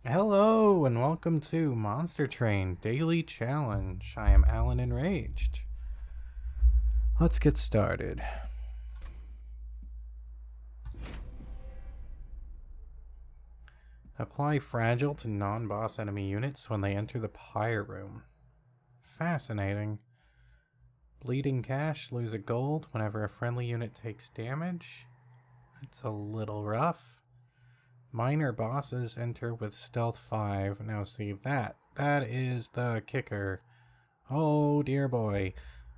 Hello and welcome to Monster Train Daily Challenge. I am Alan Enraged. Let's get started. Apply Fragile to non-boss enemy units when they enter the Pyre Room. Fascinating. Bleeding Cash, lose a gold whenever a friendly unit takes damage. It's a little rough. Minor bosses enter with Stealth 5. Now see that is the kicker. Oh dear boy.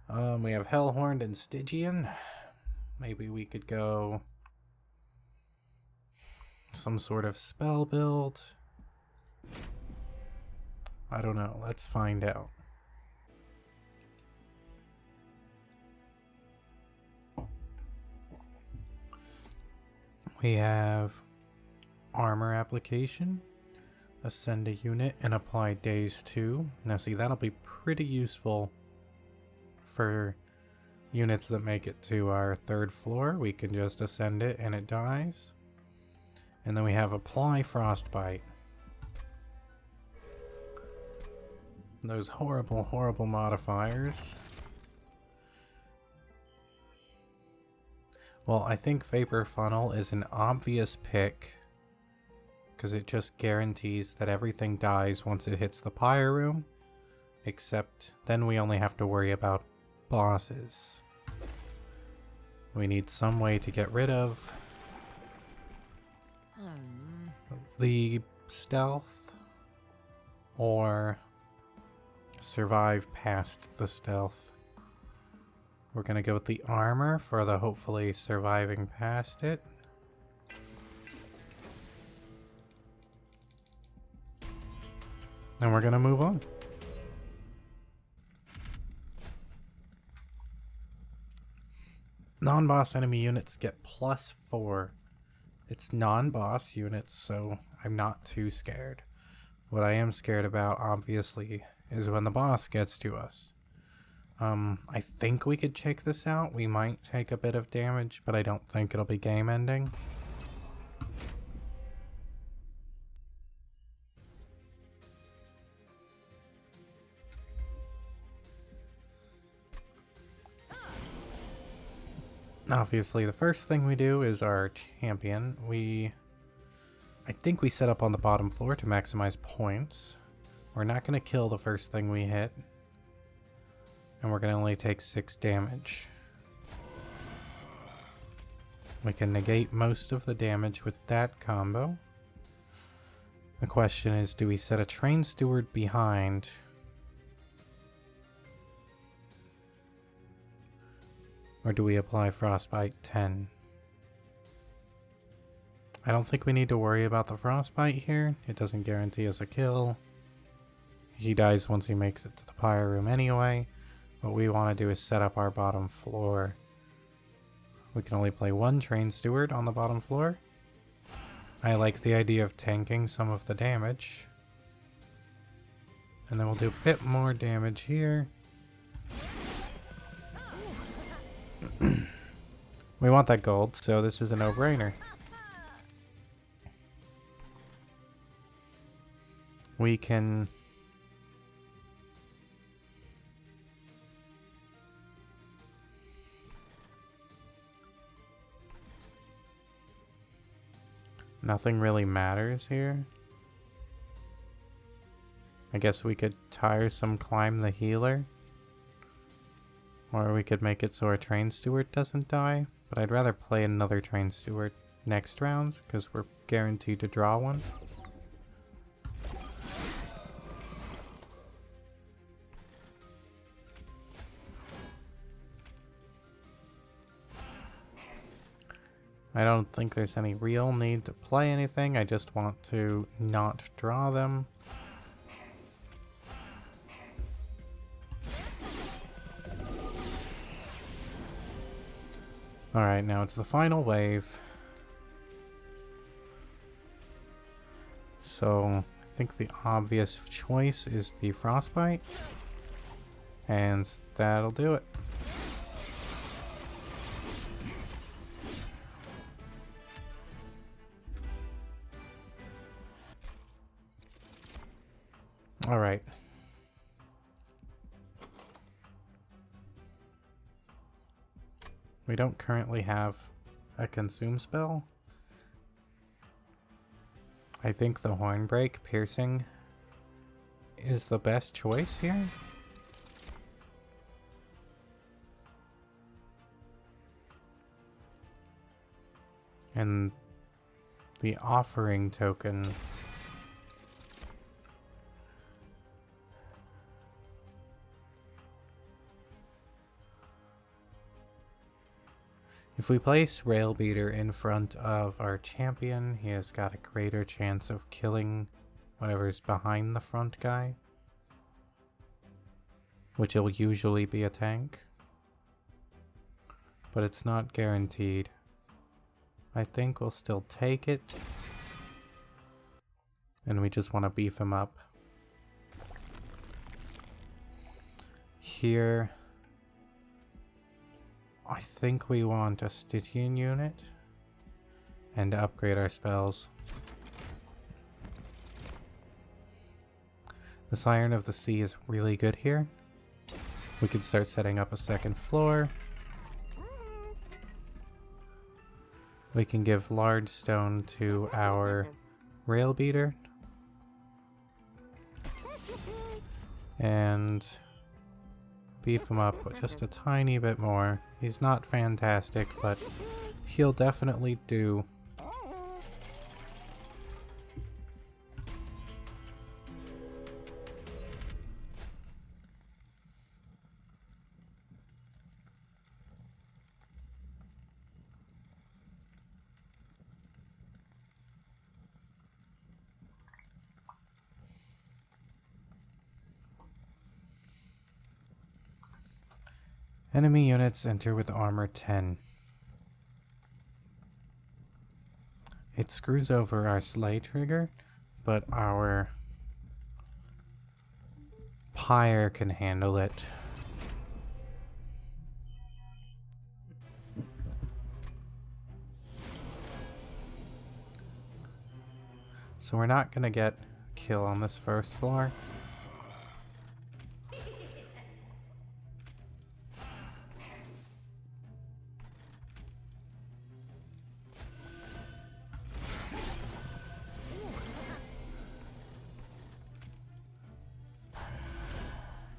We have Hellhorned and Stygian. Maybe we could go some sort of spell build. I don't know. Let's find out. We have armor application, ascend a unit and apply daze 2. Now see, that'll be pretty useful for units that make it to our third floor. We can just ascend it and it dies. And then we have apply frostbite. Those horrible modifiers. Well, I think Vapor Funnel is an obvious pick because it just guarantees that everything dies once it hits the Pyre Room, except then we only have to worry about bosses. We need some way to get rid of the stealth or survive past the stealth. We're gonna go with the armor for the hopefully surviving past it. And we're gonna move on. Non-boss enemy units get +4. It's non-boss units, so I'm not too scared. What I am scared about, obviously, is when the boss gets to us. I think we could check this out. We might take a bit of damage, but I don't think it'll be game ending. Obviously, the first thing we do is our champion. I think we set up on the bottom floor to maximize points. We're not going to kill the first thing we hit. And we're going to only take 6 damage. We can negate most of the damage with that combo. The question is, do we set a train steward behind? Or do we apply Frostbite 10? I don't think we need to worry about the Frostbite here. It doesn't guarantee us a kill. He dies once he makes it to the Pyre Room anyway. What we want to do is set up our bottom floor. We can only play 1 train steward on the bottom floor. I like the idea of tanking some of the damage. And then we'll do a bit more damage here. We want that gold, so this is a no-brainer. We can... Nothing really matters here. I guess we could tiresome climb the healer. Or we could make it so our train steward doesn't die. But I'd rather play another train steward next round, because we're guaranteed to draw one. I don't think there's any real need to play anything. I just want to not draw them. Alright, now it's the final wave. So, I think the obvious choice is the Frostbite. And that'll do it. Alright. We don't currently have a consume spell. I think the Hornbreak piercing is the best choice here. And the offering token if we place Railbeater in front of our champion, he has got a greater chance of killing whatever's behind the front guy, which will usually be a tank, but it's not guaranteed. I think we'll still take it, and we just want to beef him up. Here, I think we want a Stygian unit and upgrade our spells. The Siren of the Sea is really good here. We could start setting up a second floor. We can give large stone to our Railbeater. And beef him up just a tiny bit more. He's not fantastic, but he'll definitely do. Enemy units enter with armor 10. It screws over our slay trigger, but our pyre can handle it. So we're not gonna get kill on this first floor.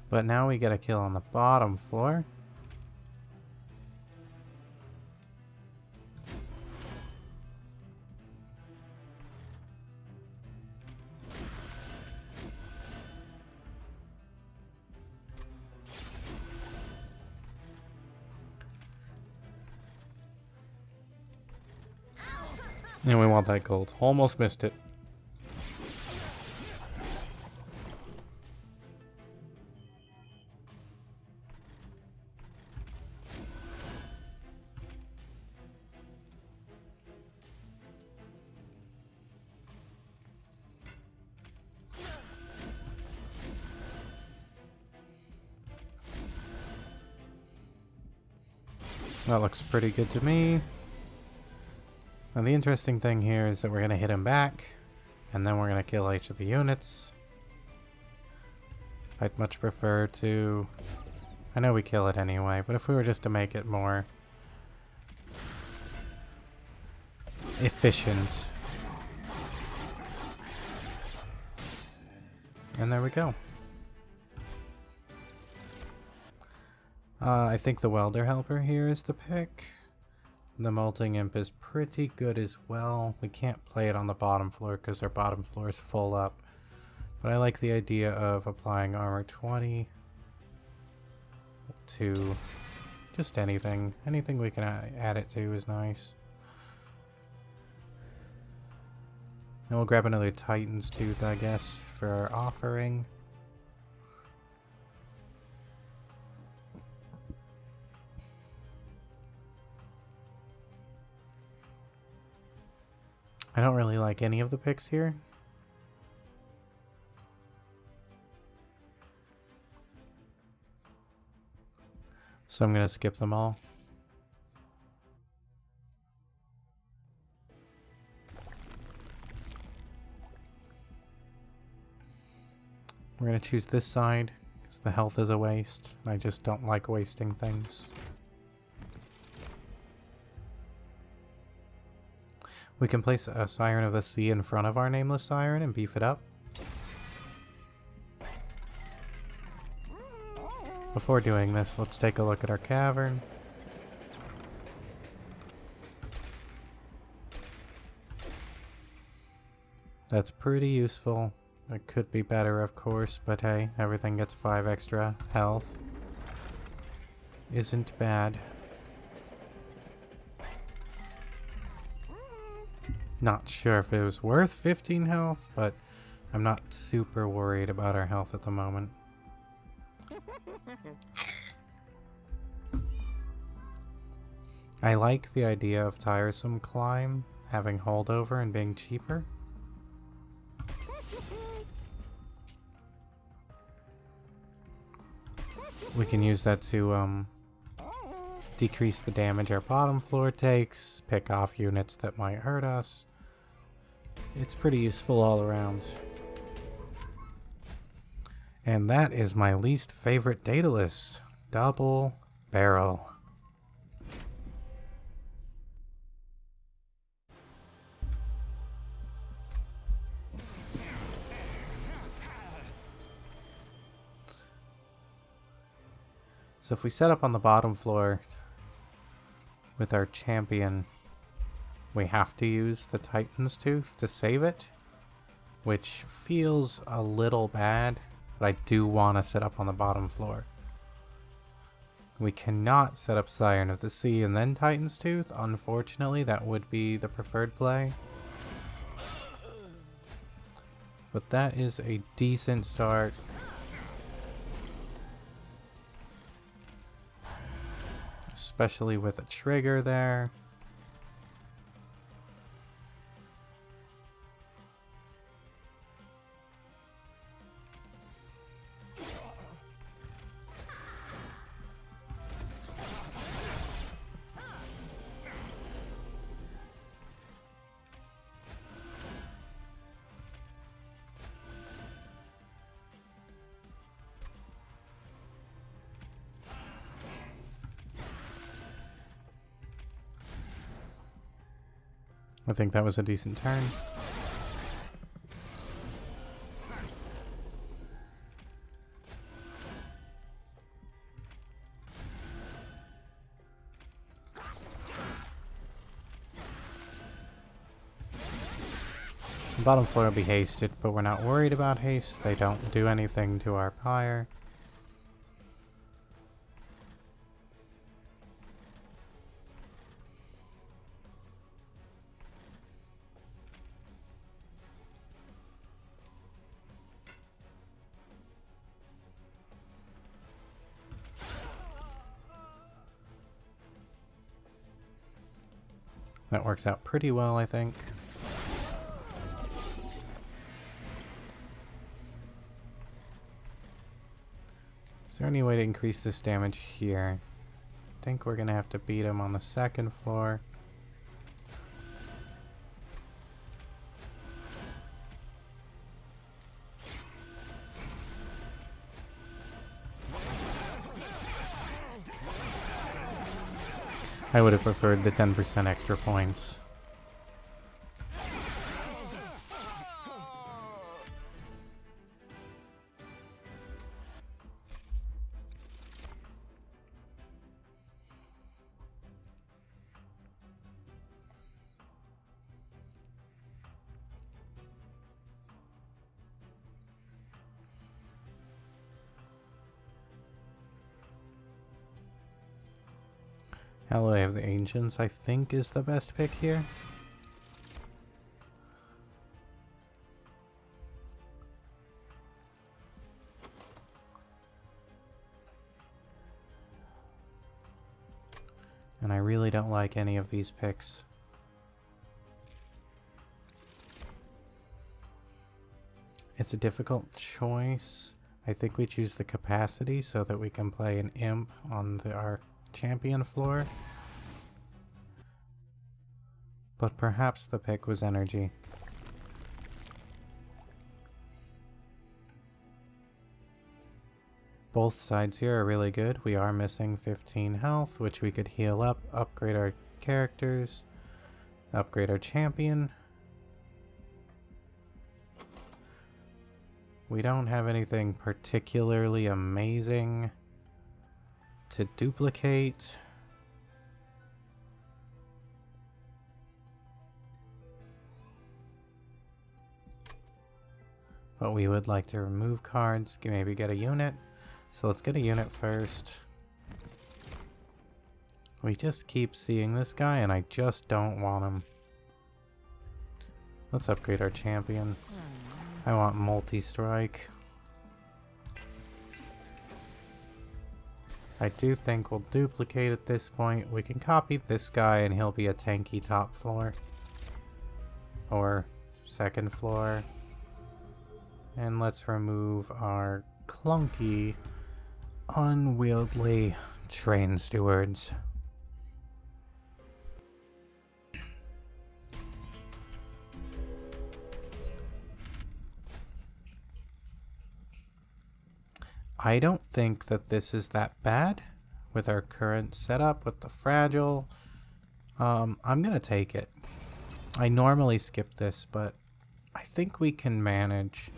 But now we get a kill on the bottom floor. And we want that gold. Almost missed it. That looks pretty good to me. Now the interesting thing here is that we're going to hit him back, and then we're going to kill each of the units. I'd much prefer to... I know we kill it anyway, but if we were just to make it more efficient. And there we go. I think the Welder Helper here is the pick. The Molting Imp is pretty good as well. We can't play it on the bottom floor because our bottom floor is full up. But I like the idea of applying armor 20 to just anything. Anything we can add it to is nice. And we'll grab another Titan's Tooth, I guess, for our offering. I don't really like any of the picks here. So I'm going to skip them all. We're gonna choose this side, because the health is a waste. I just don't like wasting things. We can place a Siren of the Sea in front of our nameless Siren and beef it up. Before doing this, let's take a look at our cavern. That's pretty useful. It could be better, of course, but hey, everything gets 5 extra health. Isn't bad. Not sure if it was worth 15 health, but I'm not super worried about our health at the moment. I like the idea of tiresome climb having holdover and being cheaper. We can use that to decrease the damage our bottom floor takes, pick off units that might hurt us. It's pretty useful all around. And that is my least favorite Daedalus, double barrel. So if we set up on the bottom floor with our champion, we have to use the Titan's Tooth to save it, which feels a little bad, but I do want to set up on the bottom floor. We cannot set up Siren of the Sea and then Titan's Tooth. Unfortunately, that would be the preferred play. But that is a decent start. Especially with a trigger there. I think that was a decent turn. The bottom floor will be hasted, but we're not worried about haste. They don't do anything to our pyre. That works out pretty well, I think. Is there any way to increase this damage here? I think we're gonna have to beat him on the second floor. I would have preferred the 10% extra points. Alloy of the Ancients, I think, is the best pick here. And I really don't like any of these picks. It's a difficult choice. I think we choose the capacity so that we can play an imp on our champion floor. But perhaps the pick was energy. Both sides here are really good. We are missing 15 health, which we could heal up, upgrade our characters, upgrade our champion. We don't have anything particularly amazing to duplicate. But we would like to remove cards, maybe get a unit. So let's get a unit first. We just keep seeing this guy and I just don't want him. Let's upgrade our champion. I want multi-strike. I do think we'll duplicate at this point. We can copy this guy and he'll be a tanky top floor. Or second floor. And let's remove our clunky, unwieldy train stewards. I don't think that this is that bad with our current setup with the fragile. I'm gonna take it. I normally skip this, but I think we can manage.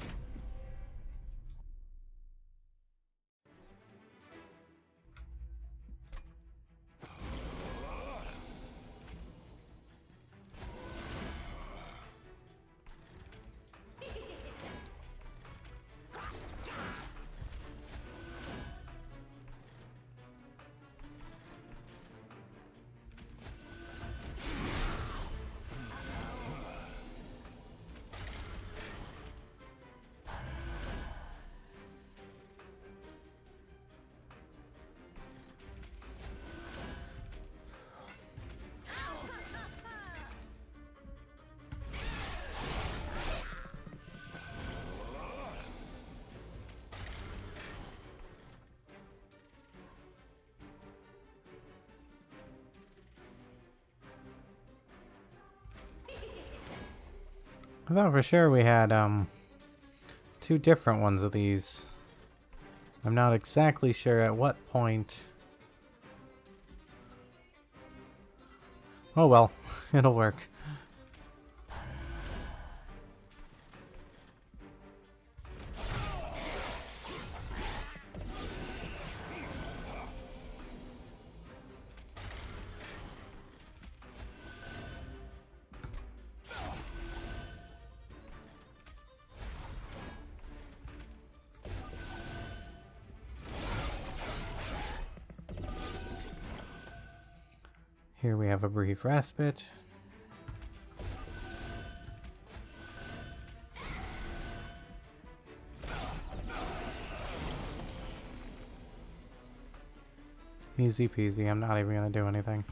I thought for sure we had two different ones of these. I'm not exactly sure at what point. Oh well, it'll work. Here we have a brief respite. Easy peasy, I'm not even gonna do anything.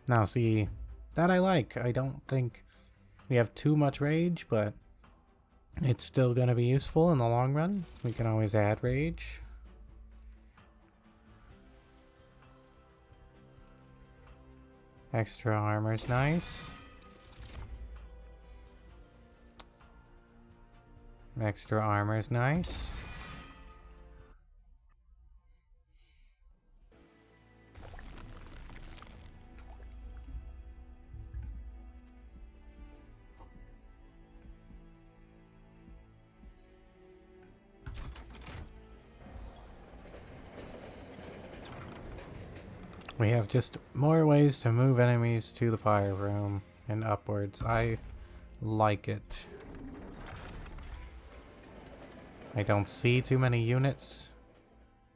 Now see, that I like. I don't think we have too much rage, but it's still going to be useful in the long run. We can always add rage. Extra armor's nice. Extra armor's nice. We have just more ways to move enemies to the fire room and upwards. I like it. I don't see too many units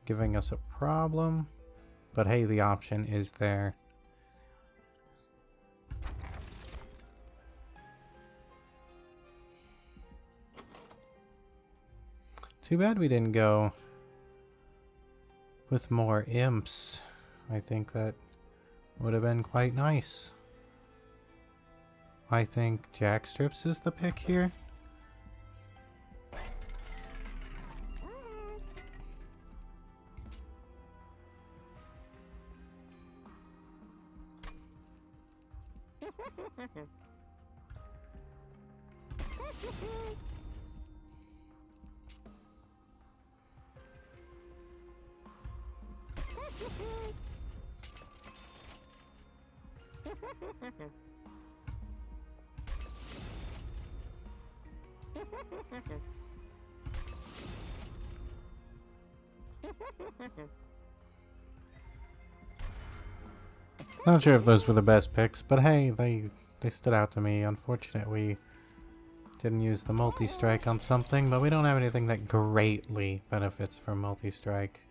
giving us a problem, but hey, the option is there. Too bad we didn't go with more imps. I think that would have been quite nice. I think Jackstrips is the pick here. Not sure if those were the best picks, but hey, they stood out to me. Unfortunate we didn't use the multi-strike on something, but we don't have anything that greatly benefits from multi-strike.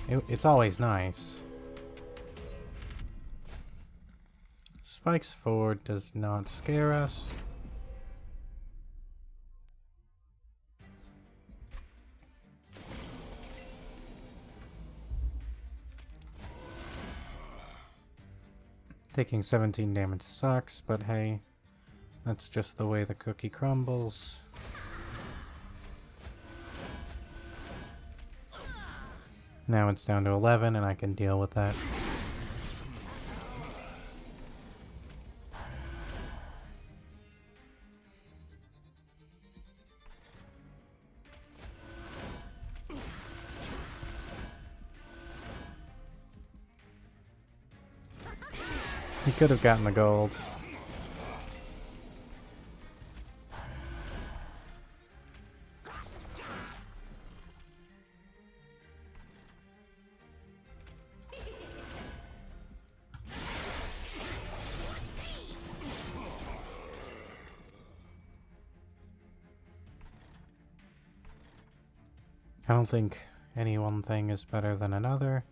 It's always nice. Spikes forward does not scare us. Taking 17 damage sucks, but hey, that's just the way the cookie crumbles. Now it's down to 11 and I can deal with that. He could have gotten the gold. I don't think any one thing is better than another.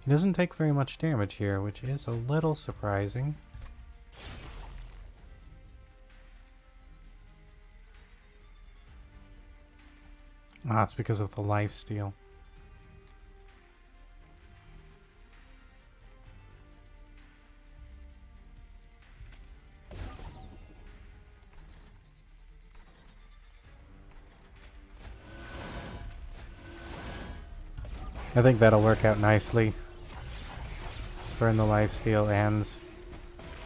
He doesn't take very much damage here, which is a little surprising. Ah, it's because of the lifesteal. I think that'll work out nicely. Burn the lifesteal and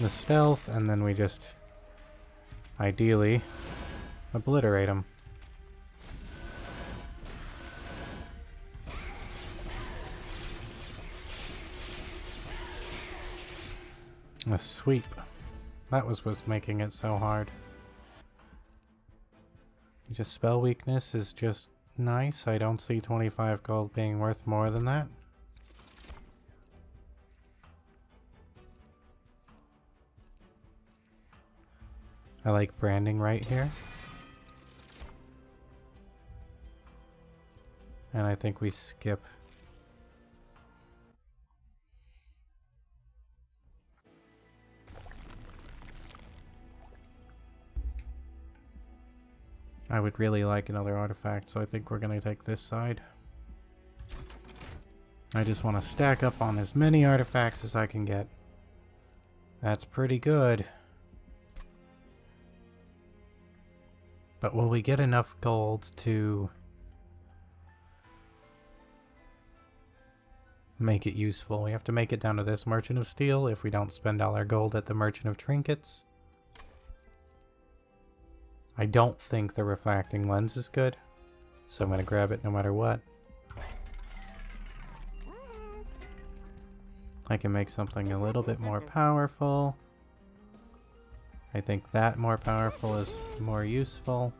the stealth, and then we just ideally obliterate him. A sweep. That was what's making it so hard. Just spell weakness is just nice. I don't see 25 gold being worth more than that. I like branding right here. And I think we skip. I would really like another artifact, so I think we're going to take this side. I just want to stack up on as many artifacts as I can get. That's pretty good. But will we get enough gold to make it useful? We have to make it down to this Merchant of Steel if we don't spend all our gold at the Merchant of Trinkets. I don't think the refracting lens is good, so I'm going to grab it no matter what. I can make something a little bit more powerful. I think that more powerful is more useful.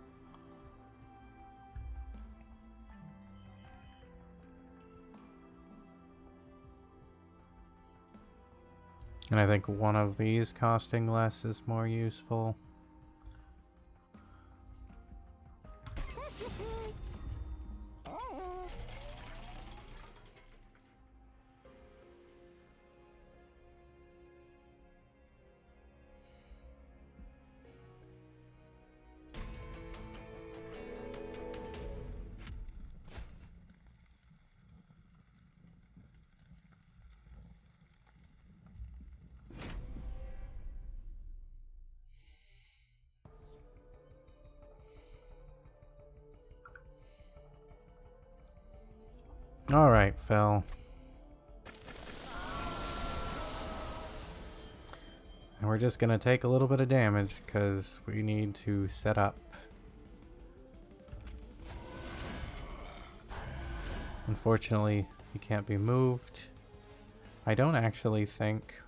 And I think one of these costing less is more useful. Alright, Phil. And we're just gonna take a little bit of damage because we need to set up. Unfortunately, he can't be moved. I don't actually think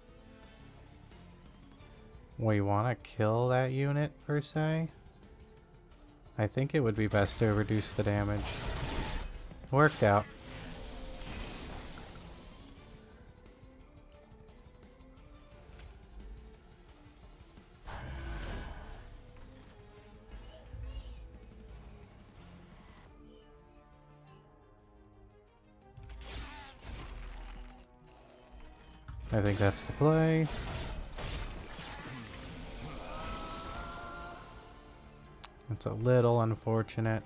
we want to kill that unit per se. I think it would be best to reduce the damage. Worked out. I think that's the play. It's a little unfortunate.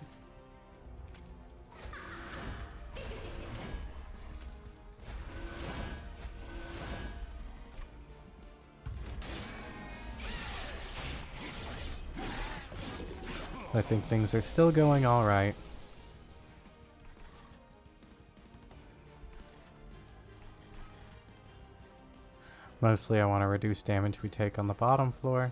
I think things are still going all right. Mostly I want to reduce damage we take on the bottom floor.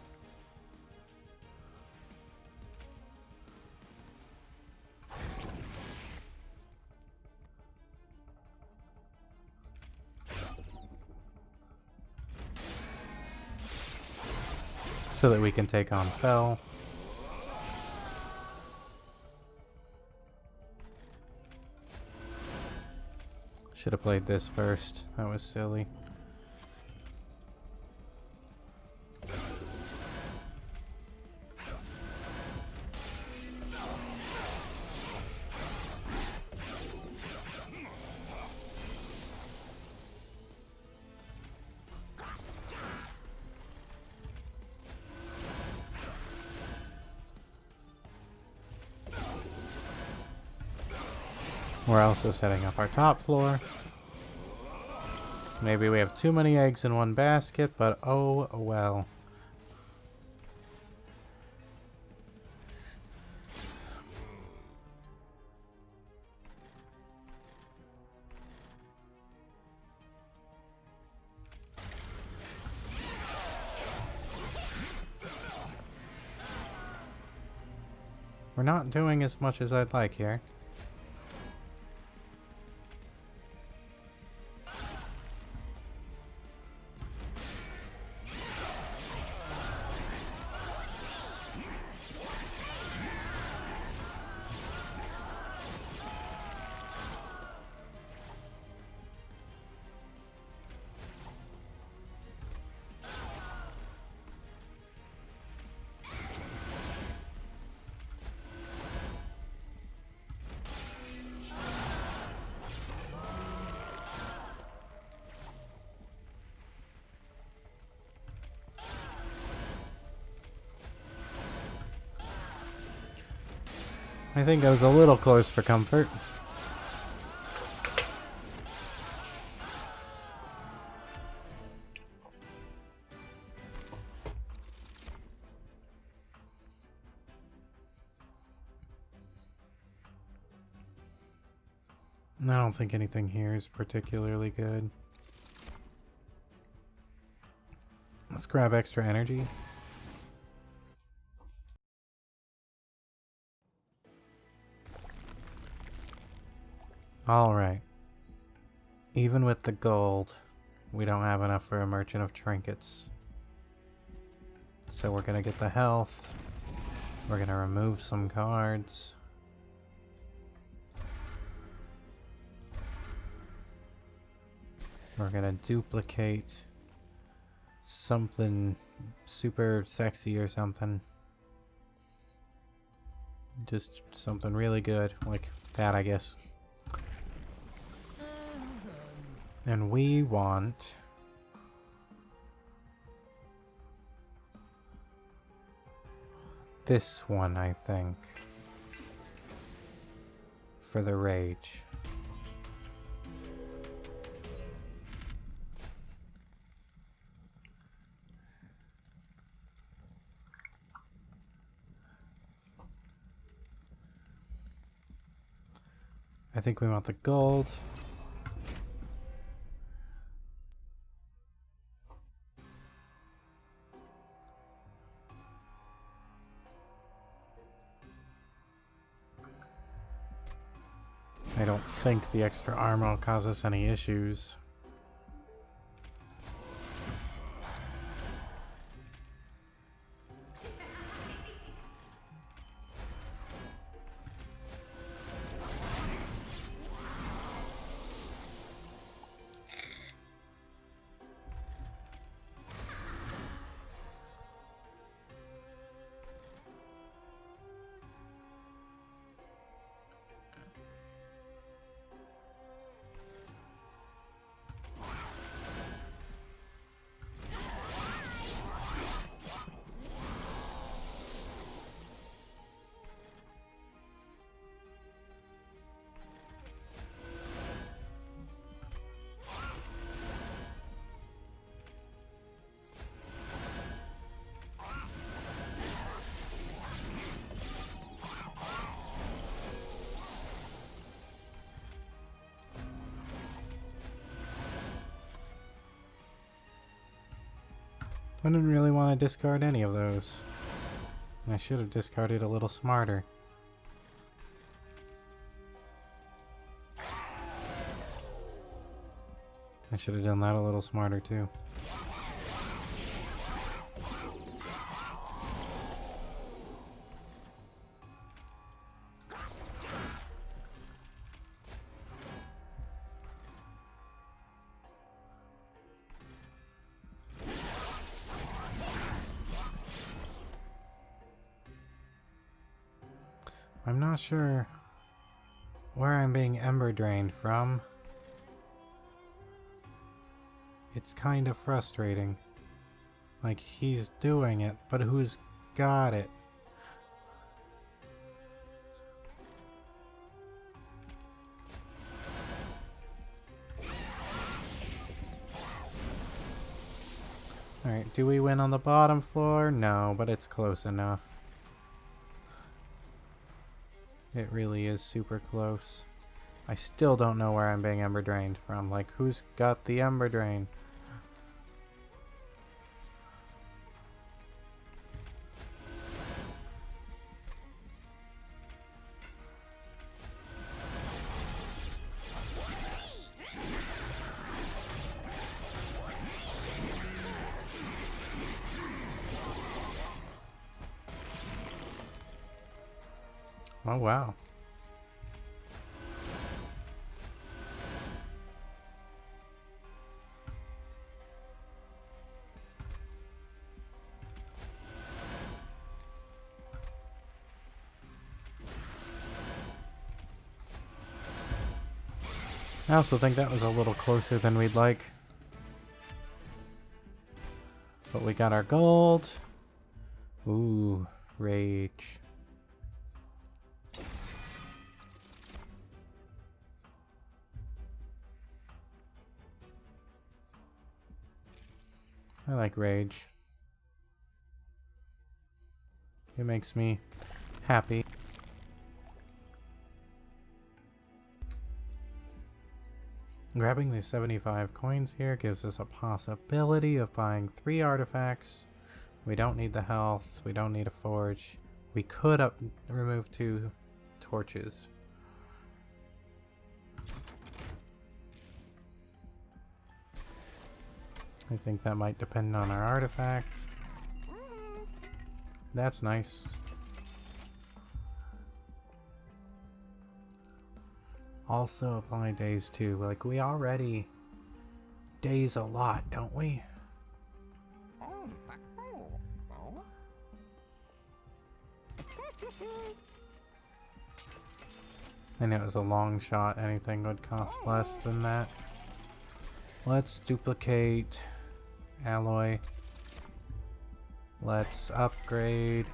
So that we can take on Fel. Should have played this first. That was silly. We're also setting up our top floor. Maybe we have too many eggs in one basket, but oh well. We're not doing as much as I'd like here. I think I was a little close for comfort. I don't think anything here is particularly good. Let's grab extra energy. Alright. Even with the gold, we don't have enough for a merchant of trinkets. So we're gonna get the health. We're gonna remove some cards. We're gonna duplicate something super sexy or something. Just something really good, like that, I guess. And we want this one, I think, for the rage. I think we want the gold. I don't think the extra armor will cause us any issues. I didn't really want to discard any of those. I should have discarded a little smarter. I should have done that a little smarter too. I'm not sure where I'm being ember drained from. It's kind of frustrating. Like, he's doing it, but who's got it? Alright, do we win on the bottom floor? No, but it's close enough. It really is super close. I still don't know where I'm being ember drained from. Like, who's got the ember drain? Oh, wow. I also think that was a little closer than we'd like. But we got our gold. Ooh, rage. I like rage. It makes me happy. Grabbing the 75 coins here gives us a possibility of buying 3 artifacts. We don't need the health, we don't need a forge. We could remove 2 torches. I think that might depend on our artifact. That's nice. Also apply days too. Like, we already days a lot, don't we? I know it was a long shot. Anything would cost less than that. Let's duplicate alloy. Let's upgrade.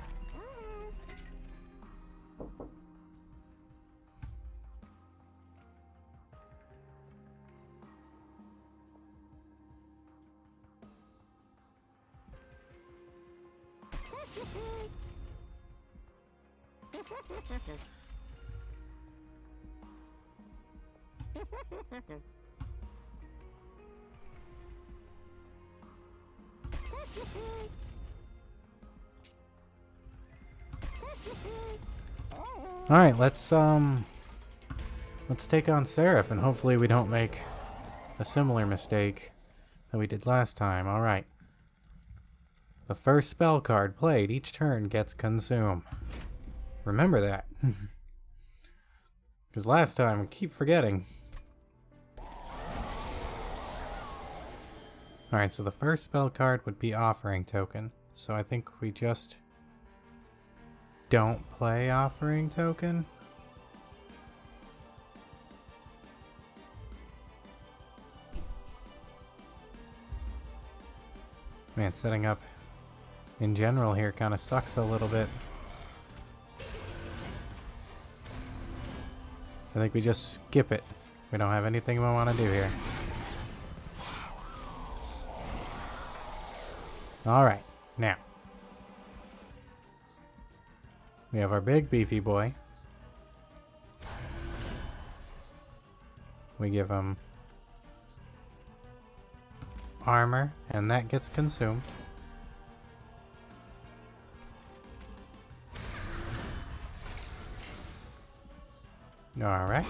Alright, let's take on Seraph, and hopefully we don't make a similar mistake that we did last time. Alright. The first spell card played each turn gets consumed. Remember that. Because last time, I keep forgetting. Alright, so the first spell card would be Offering Token. So I think we just don't play Offering Token. Man, setting up in general here kind of sucks a little bit. I think we just skip it. We don't have anything we want to do here. Alright, now. We have our big beefy boy. We give him armor, and that gets consumed. Alright.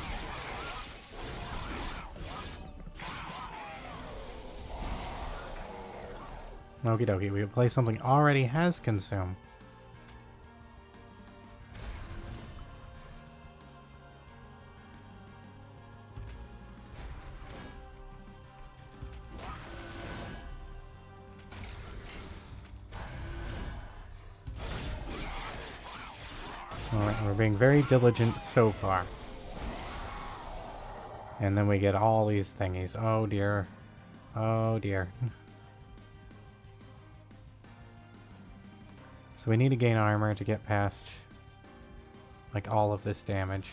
Okie dokie, we play something already has consumed. Alright, we're being very diligent so far. And then we get all these thingies. Oh dear. Oh dear. So we need to gain armor to get past, like, all of this damage.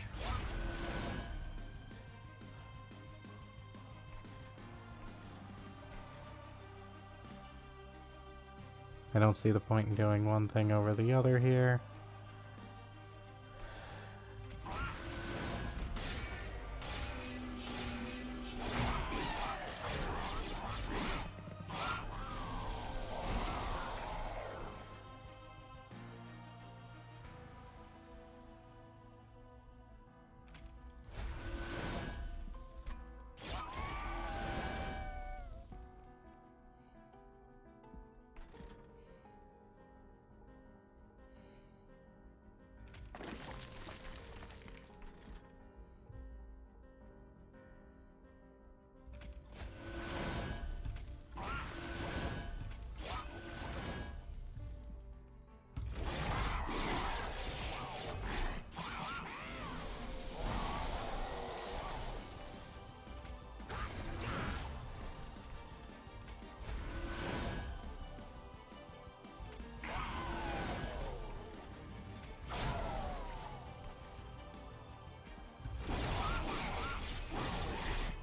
I don't see the point in doing one thing over the other here.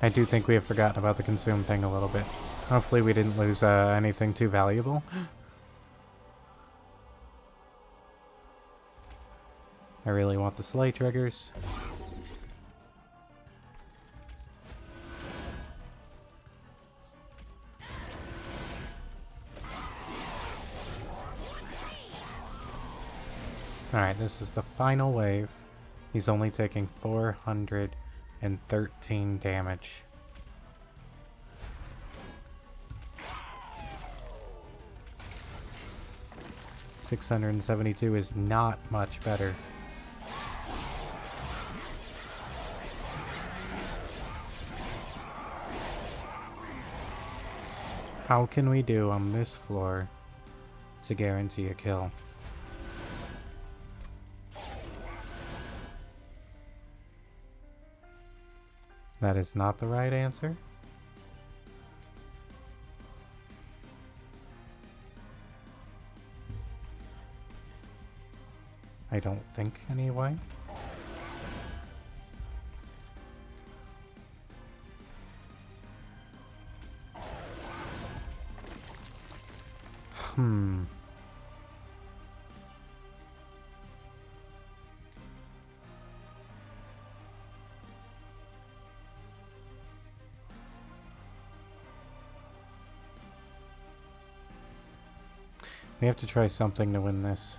I do think we have forgotten about the consume thing a little bit. Hopefully we didn't lose anything too valuable. I really want the slay triggers. Alright, this is the final wave. He's only taking 413 damage. $672 is not much better. How can we do on this floor to guarantee a kill? That is not the right answer. I don't think, anyway. We have to try something to win this.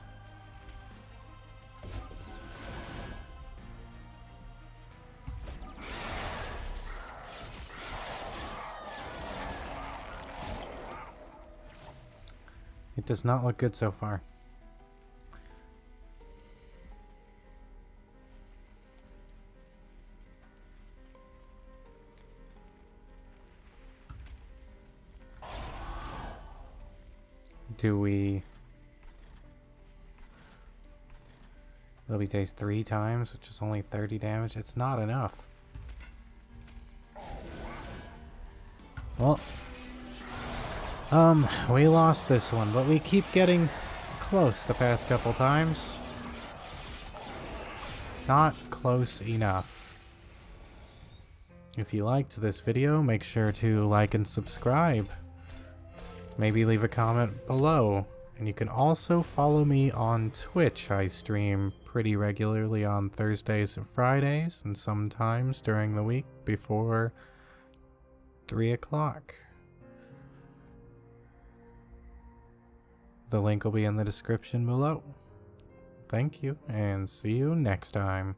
It does not look good so far. Do we... It'll be dazed 3 times, which is only 30 damage. It's not enough. Well, we lost this one, but we keep getting close the past couple times. Not close enough. If you liked this video, make sure to like and subscribe. Maybe leave a comment below. And you can also follow me on Twitch. I stream pretty regularly on Thursdays and Fridays, and sometimes during the week before 3 o'clock. The link will be in the description below. Thank you, and see you next time.